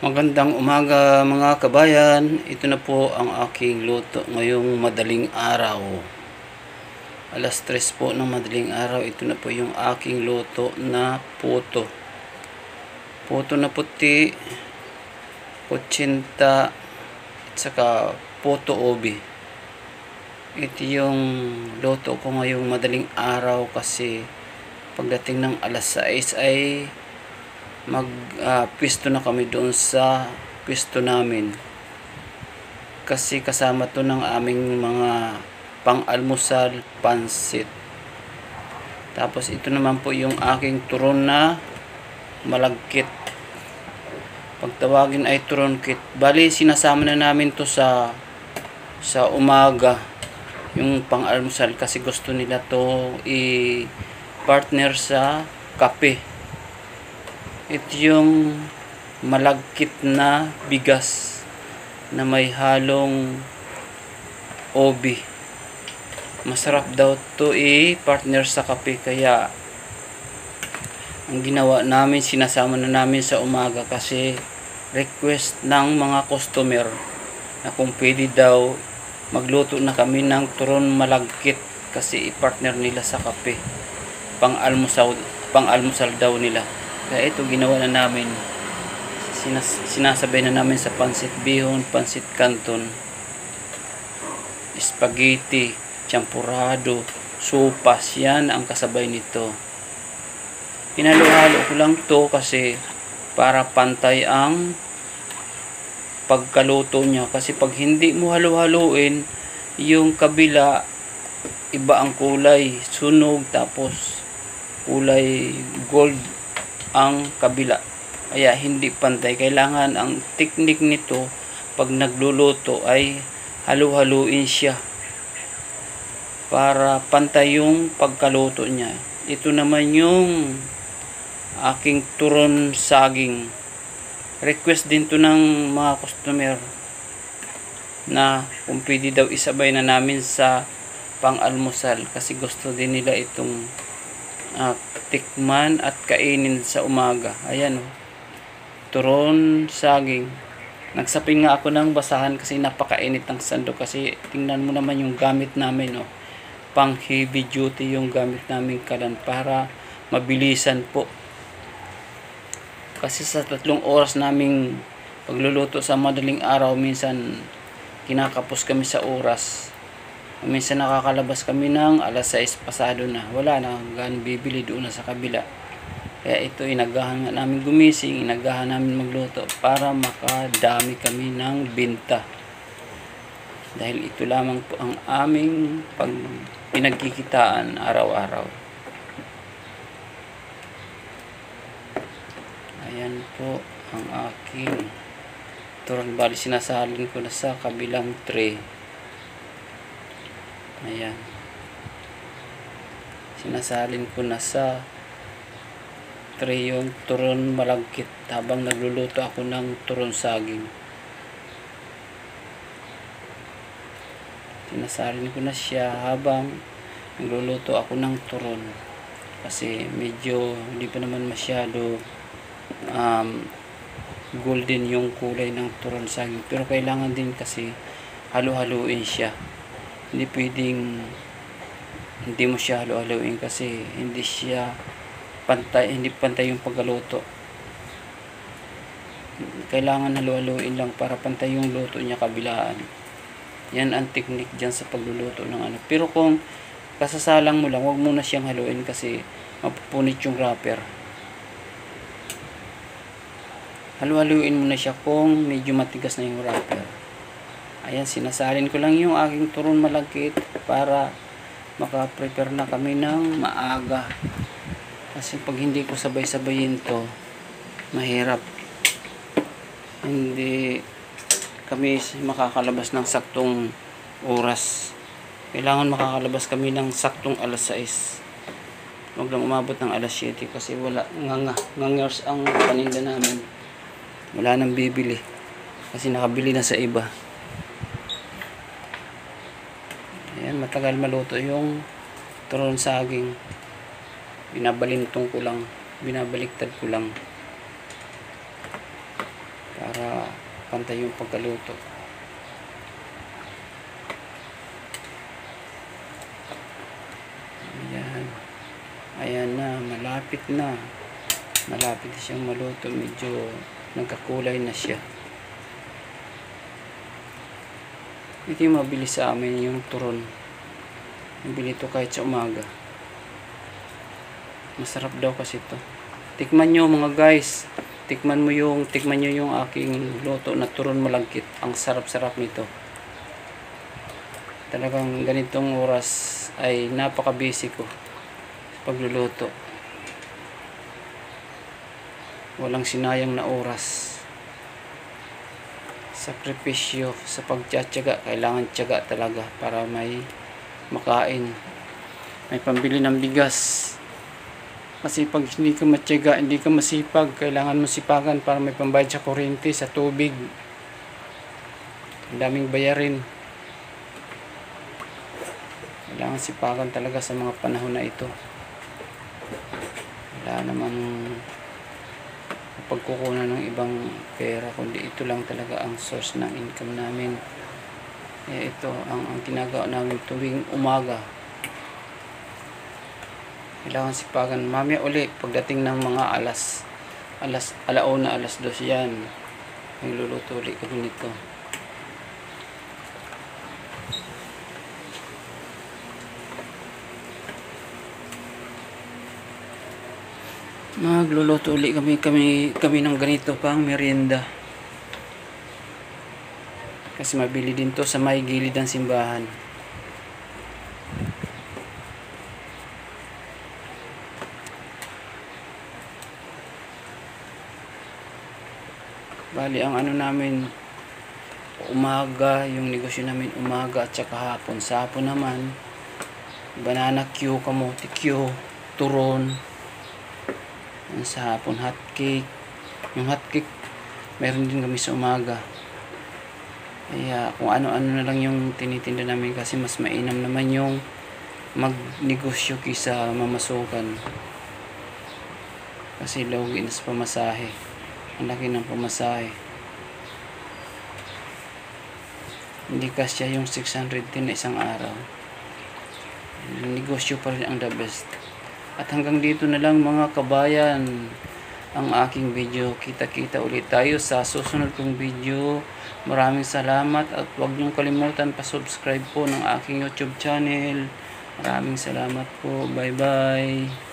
Magandang umaga mga kabayan. Ito na po ang aking luto ngayong madaling araw. Alas 3 po ng madaling araw. Ito na po yung aking luto na puto. Puto na puti, kutsinta, at saka puto obi. Ito yung luto ko ngayong madaling araw kasi pagdating ng alas 6 ay pwesto na kami doon sa pwesto namin kasi kasama to ng aming mga pang-almusal, pansit. Tapos ito naman po yung aking turon na malagkit, pagtawagin ay turon kit. Bali sinasama na namin to sa umaga yung pang-almusal kasi gusto nila to i-partner sa kape. Ito yung malagkit na bigas na may halong obi. Masarap daw to partner sa kape, kaya ang ginawa namin, sinasama na namin sa umaga kasi request ng mga customer na kung pwede daw magluto na kami ng turon malagkit kasi i-partner nila sa kape. Pang-almusal daw nila. Kaya ito ginawa na namin. Sinasabay na namin sa pansit bihon, pansit canton, spaghetti, champurado, sopas. Yan ang kasabay nito. Pinalo-halo ko lang to kasi para pantay ang pagkaluto niya. Kasi pag hindi mo halo-haloin, yung kabila iba ang kulay, sunog, tapos kulay gold ang kabila, kaya hindi pantay. Kailangan ang teknik nito pag nagluluto ay halu-haluin siya para pantay yung pagkaluto niya. Ito naman yung aking turon saging. Request din to ng mga customer na kung pwede daw isabay na namin sa pang-almusal kasi gusto din nila itong tikman at kainin sa umaga. Ayan o, turon saging. Nagsapin nga ako ng basahan kasi napakainit ng sandok. Kasi tingnan mo naman yung gamit namin o, pang heavy duty yung gamit namin kalan para mabilisan po. Kasi sa 3 oras naming pagluluto sa madaling araw, minsan kinakapos kami sa oras. Minsan nakakalabas kami ng alas 6 pasado na. Wala na, hanggang bibili doon na sa kabila. Kaya ito, inagahan nga namin gumising, inagahan namin magluto para makadami kami ng binta. Dahil ito lamang po ang aming pinagkikitaan araw-araw. Ayan po ang aking turon. Bali sinasalin ko na sa kabilang tray. Ayan, sinasalin ko na sa tray yung turon malagkit habang nagluluto ako ng turon saging. Sinasalin ko na siya habang nagluluto ako ng turon kasi medyo hindi pa naman masyado golden yung kulay ng turon saging, pero kailangan din kasi halo-haluin siya. Hindi pwedeng hindi mo siya halo-haluin kasi hindi siya pantay, hindi pantay yung pagluto. Kailangan halo-haluin lang para pantay yung luto niya kabilaan. Yan ang teknik dyan sa pagluluto ng ano. Pero kung kasasalang mo lang, huwag mo na siyang haluin kasi mapupunit yung wrapper. Halo-haluin mo na siya kung medyo matigas na yung wrapper. Ayan, sinasalin ko lang yung aking turon malagkit para maka-prepare na kami ng maaga. Kasi pag hindi ko sabay-sabayin to, mahirap. Hindi kami makakalabas ng saktong oras. Kailangan makakalabas kami ng saktong alas 6. Huwag lang umabot ng alas 7 kasi wala, ngangers ang paninda namin. Wala nang bibili kasi nakabili na sa iba. Ayan, matagal maluto yung turon saging. Binabalintong ko lang, binabaliktad ko lang para para pantay yung pagkaluto. Ayan. Ayan na, malapit na. Malapit siyang maluto. Medyo nagkakulay na siya. Ito yung mabilis sa amin, yung turon. Nabili ito kahit sa umaga. Masarap daw kasi ito. Tikman nyo mga guys. Tikman nyo yung aking luto na turon malagkit. Ang sarap-sarap nito. Talagang ganitong oras ay napaka-busy ko sa pagluluto. Walang sinayang na oras. Sakripisyo sa pagtsatsaga. Kailangan tiyaga talaga para may makain. May pambili ng bigas. Kasi pag hindi ka matyaga, hindi ka masipag, kailangan mo sipagan para may pambayad sa kuryente, sa tubig. Ang daming bayarin. Kailangan sipagan talaga sa mga panahon na ito. Wala namang pagkukunan ng ibang pera, kundi ito lang talaga ang source ng income namin. Ito ang ginagawa namin tuwing umaga. Kailangan sipagan. Mamaya uli pagdating ng mga alauna, alas 2 yan. Magluluto uli kami nito. Magluluto uli kami ng ganito pang merienda. Kasi mabili din to sa may gilid ng simbahan. Bali, ang ano namin, umaga, yung negosyo namin umaga at saka hapon. Sa hapon naman, banana Q, kamote Q, turon. Sa hapon, hot cake. Yung hot cake, meron din kami sa umaga. Kaya kung ano-ano na lang yung tinitinda namin kasi mas mainam naman yung magnegosyo kaysa mamasukan. Kasi logi na sa pamasahe. Ang laki ng pamasahe. Hindi kasya yung 610 na isang araw. Negosyo pa rin ang the best. At hanggang dito na lang mga kabayan ang aking video. Kita-kita ulit tayo sa susunod kong video. Maraming salamat at huwag niyong kalimutan pa-subscribe po ng aking YouTube channel. Maraming salamat po. Bye-bye.